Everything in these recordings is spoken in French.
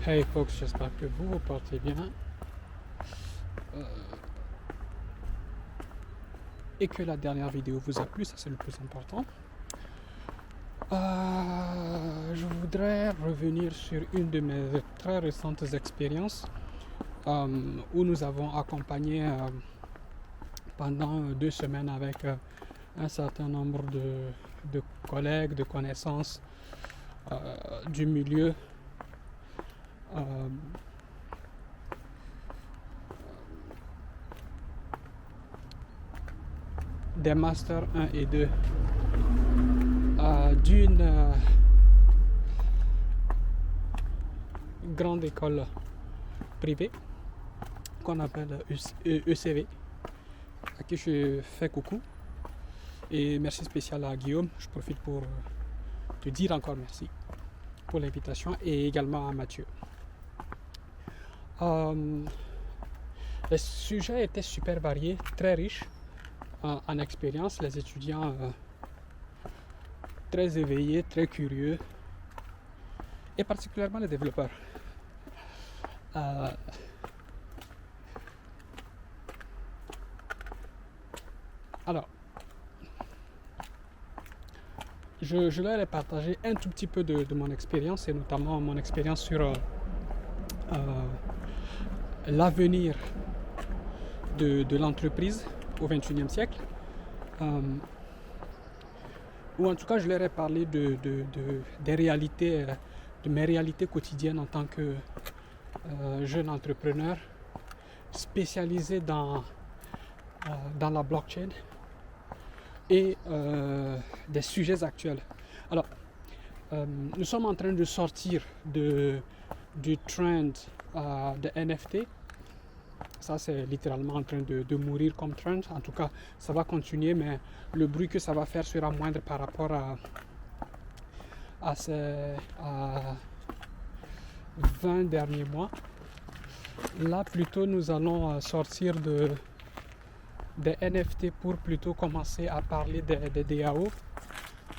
Hey folks, j'espère que vous vous portez bien et que la dernière vidéo vous a plu, ça c'est le plus important. Je voudrais revenir sur une de mes très récentes expériences où nous avons accompagné pendant 2 semaines avec un certain nombre de collègues, de connaissances du milieu des masters 1 et 2 d'une grande école privée qu'on appelle ECV, à qui je fais coucou. Et merci spécial à Guillaume. Je profite pour te dire encore merci pour l'invitation et également à Mathieu. Le sujet était super varié, très riche en expérience. Les étudiants très éveillés, très curieux, et particulièrement les développeurs. Alors, je leur ai partagé un tout petit peu de mon expérience, et notamment mon expérience sur l'avenir de l'entreprise au XXIe siècle. Ou en tout cas, je leur ai parlé des réalités, de mes réalités quotidiennes en tant que jeune entrepreneur spécialisé dans la blockchain et des sujets actuels. Alors, nous sommes en train de sortir du trend de NFT. Ça, c'est littéralement en train de mourir comme trend. En tout cas, ça va continuer, mais le bruit que ça va faire sera moindre par rapport à ces 20 derniers mois. Là, plutôt, nous allons sortir des NFT pour plutôt commencer à parler des DAO.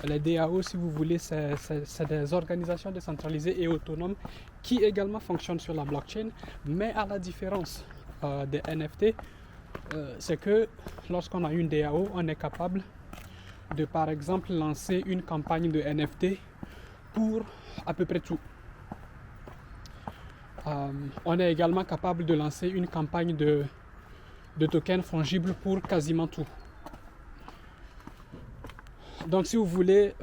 Les DAO, si vous voulez, c'est des organisations décentralisées et autonomes qui également fonctionnent sur la blockchain, mais à la différence des NFT, c'est que lorsqu'on a une DAO, on est capable de, par exemple, lancer une campagne de NFT pour à peu près tout. On est également capable de lancer une campagne de tokens fongibles pour quasiment tout. Donc, si vous voulez,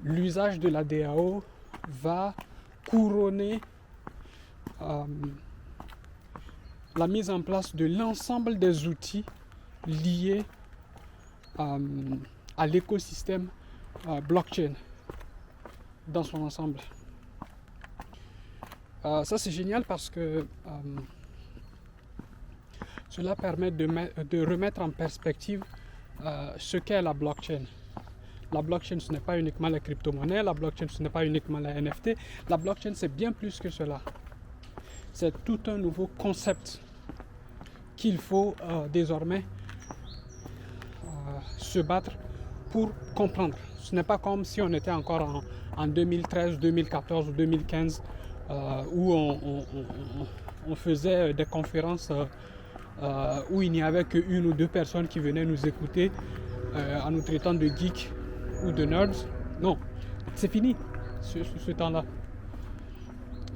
l'usage de la DAO va couronner la mise en place de l'ensemble des outils liés à l'écosystème blockchain dans son ensemble. Ça, c'est génial parce que cela permet de remettre en perspective ce qu'est la blockchain. La blockchain, ce n'est pas uniquement la crypto-monnaie, la blockchain, ce n'est pas uniquement la NFT. La blockchain, c'est bien plus que cela. C'est tout un nouveau concept qu'il faut désormais se battre pour comprendre. Ce n'est pas comme si on était encore en 2013, 2014 ou 2015 où on faisait des conférences où il n'y avait qu'une ou deux personnes qui venaient nous écouter en nous traitant de geeks ou de nerds. Non, c'est fini ce temps-là.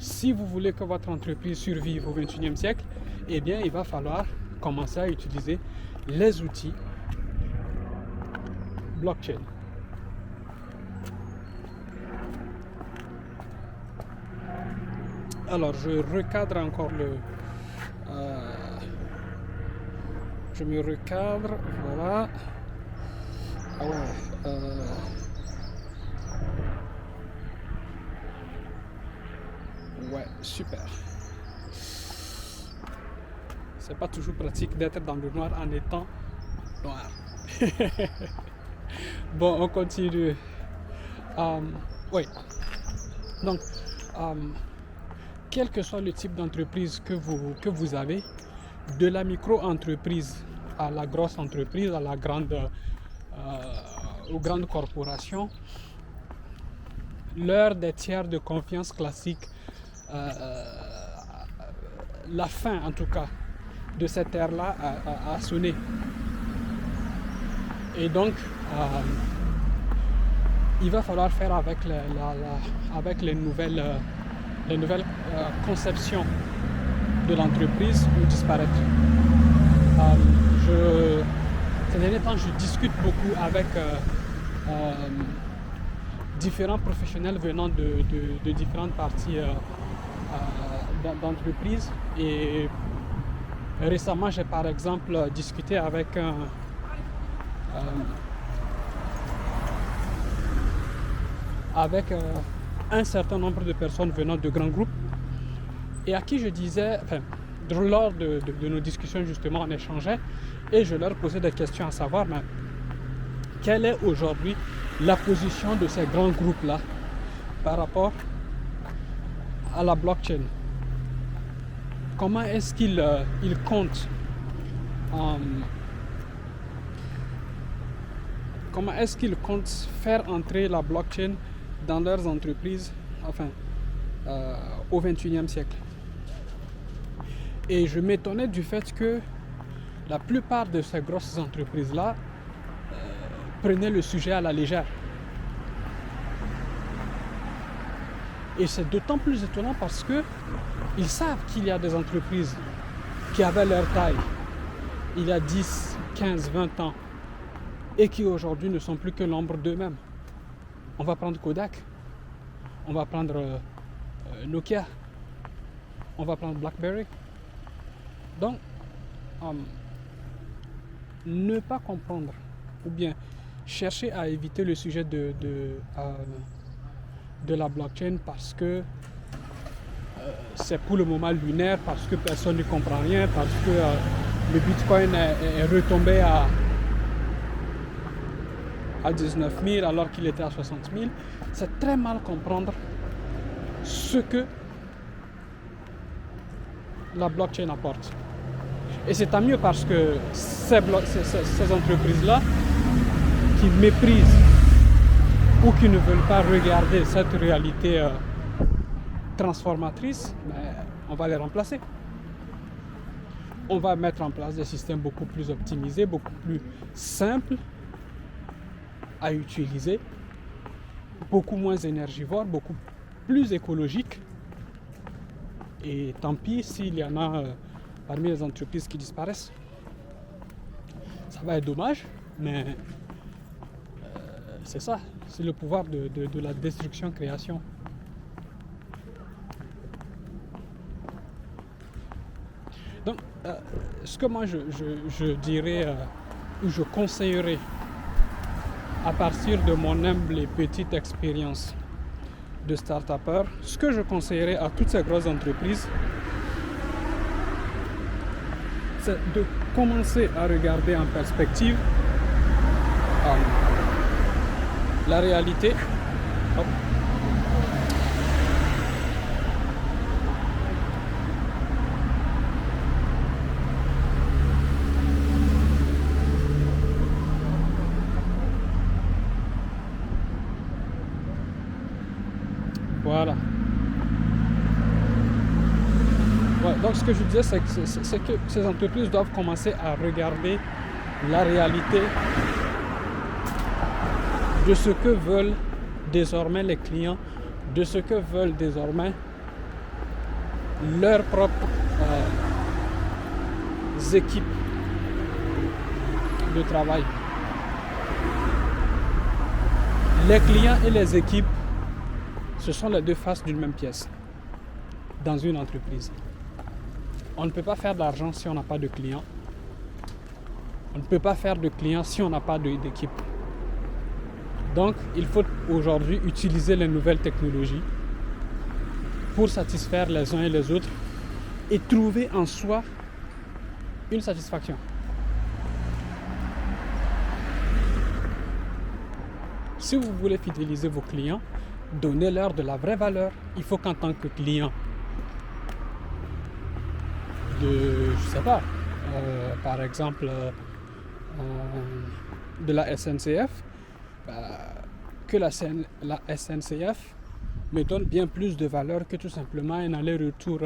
Si vous voulez que votre entreprise survive au XXIe siècle, eh bien, il va falloir commencer à utiliser les outils blockchain. Alors, je recadre encore je me recadre, voilà. Ah ouais. Ouais, super. C'est pas toujours pratique d'être dans le noir en étant noir. Bon, on continue. Oui. Donc, quel que soit le type d'entreprise que vous avez, de la micro-entreprise à la grosse entreprise, à la grande, aux grandes corporations, l'heure des tiers de confiance classique, la fin en tout cas de cette ère-là a sonné. Et donc, il va falloir faire avec les nouvelles conceptions de l'entreprise ou disparaître. Ces derniers temps, je discute beaucoup avec différents professionnels venant de différentes parties d'entreprise. Et récemment, j'ai par exemple discuté avec un certain nombre de personnes venant de grands groupes et à qui je disais, lors de nos discussions justement, on échangeait et je leur posais des questions à savoir mais quelle est aujourd'hui la position de ces grands groupes-là par rapport à la blockchain. Comment est-ce qu'ils comptent comment est-ce qu'ils comptent faire entrer la blockchain dans leurs entreprises au XXIe siècle. Et je m'étonnais du fait que la plupart de ces grosses entreprises-là prenaient le sujet à la légère. Et c'est d'autant plus étonnant parce qu'ils savent qu'il y a des entreprises qui avaient leur taille il y a 10, 15, 20 ans et qui aujourd'hui ne sont plus que l'ombre d'eux-mêmes. On va prendre Kodak, on va prendre Nokia, on va prendre BlackBerry. Donc, ne pas comprendre ou bien chercher à éviter le sujet de la blockchain parce que c'est pour le moment lunaire, parce que personne ne comprend rien, parce que le Bitcoin est retombé à 19 000 alors qu'il était à 60 000, c'est très mal comprendre ce que la blockchain apporte. Et c'est tant mieux parce que ces entreprises-là qui méprisent ou qui ne veulent pas regarder cette réalité transformatrice, on va les remplacer. On va mettre en place des systèmes beaucoup plus optimisés, beaucoup plus simples à utiliser, beaucoup moins énergivores, beaucoup plus écologiques. Et tant pis s'il y en a parmi les entreprises qui disparaissent. Ça va être dommage, mais c'est ça, c'est le pouvoir de la destruction-création. Donc, ce que moi je dirais ou je conseillerais à partir de mon humble et petite expérience de start-upper, ce que je conseillerais à toutes ces grosses entreprises, c'est de commencer à regarder en perspective la réalité. Voilà. Ouais, donc ce que je disais, c'est que ces entreprises doivent commencer à regarder la réalité de ce que veulent désormais les clients, de ce que veulent désormais leurs propres équipes de travail. Les clients et les équipes, ce sont les deux faces d'une même pièce dans une entreprise. On ne peut pas faire d'argent si on n'a pas de clients. On ne peut pas faire de clients si on n'a pas d'équipe. Donc, il faut aujourd'hui utiliser les nouvelles technologies pour satisfaire les uns et les autres et trouver en soi une satisfaction. Si vous voulez fidéliser vos clients, donnez-leur de la vraie valeur. Il faut qu'en tant que client par exemple, de la SNCF, que la SNCF me donne bien plus de valeur que tout simplement un aller-retour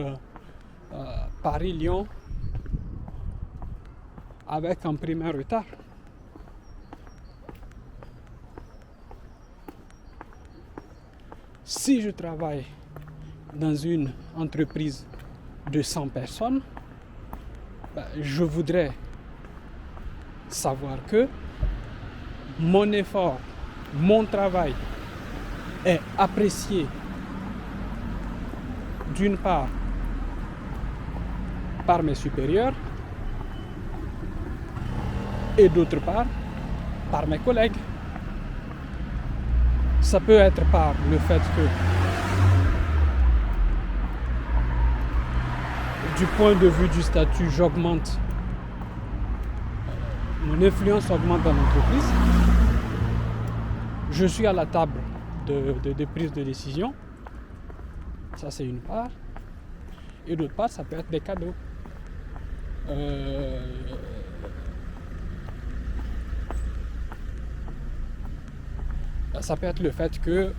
Paris-Lyon avec en prime un retard. Si je travaille dans une entreprise de 100 personnes, je voudrais savoir que mon effort, mon travail est apprécié d'une part par mes supérieurs et d'autre part par mes collègues. Ça peut être par le fait que du point de vue du statut, j'augmente, mon influence augmente dans l'entreprise. Je suis à la table de prise de décision. Ça, c'est une part. Et d'autre part, ça peut être des cadeaux. Ça peut être le fait que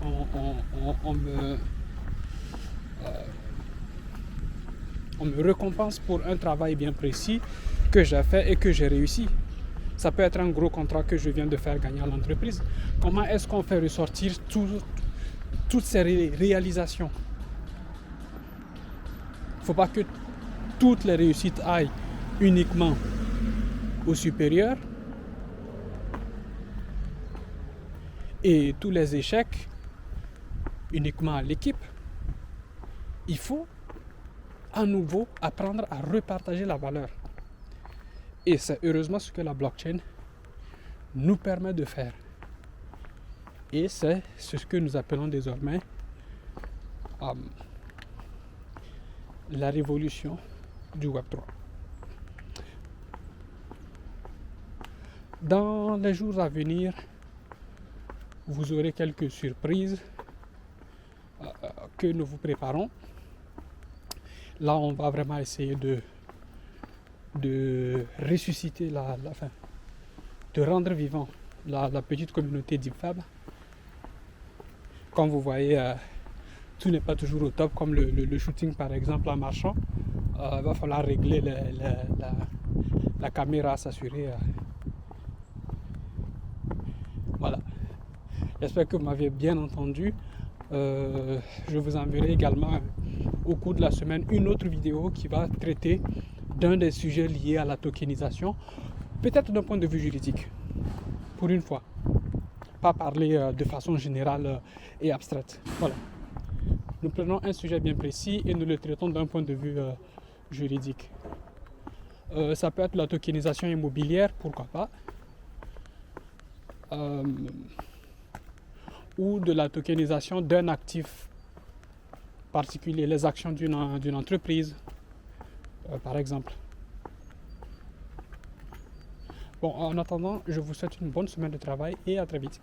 on me récompense pour un travail bien précis que j'ai fait et que j'ai réussi. Ça peut être un gros contrat que je viens de faire gagner à l'entreprise. Comment est-ce qu'on fait ressortir toutes ces réalisations? Il ne faut pas que toutes les réussites aillent uniquement au supérieur et tous les échecs uniquement à l'équipe. Il faut à nouveau apprendre à repartager la valeur. Et c'est heureusement ce que la blockchain nous permet de faire. Et c'est ce que nous appelons désormais la révolution du Web3. Dans les jours à venir, vous aurez quelques surprises que nous vous préparons. Là, on va vraiment essayer de ressusciter de rendre vivant la petite communauté DeepFab. Comme vous voyez, tout n'est pas toujours au top, comme le shooting par exemple en marchant. Il va falloir régler la caméra, s'assurer. Voilà. J'espère que vous m'avez bien entendu. Je vous enverrai également au cours de la semaine une autre vidéo qui va traiter d'un des sujets liés à la tokenisation, peut-être d'un point de vue juridique, pour une fois. Pas parler de façon générale et abstraite. Voilà. Nous prenons un sujet bien précis et nous le traitons d'un point de vue juridique. Ça peut être la tokenisation immobilière, pourquoi pas. Ou de la tokenisation d'un actif particulier, les actions d'une entreprise, par exemple. Bon, en attendant, je vous souhaite une bonne semaine de travail et à très vite.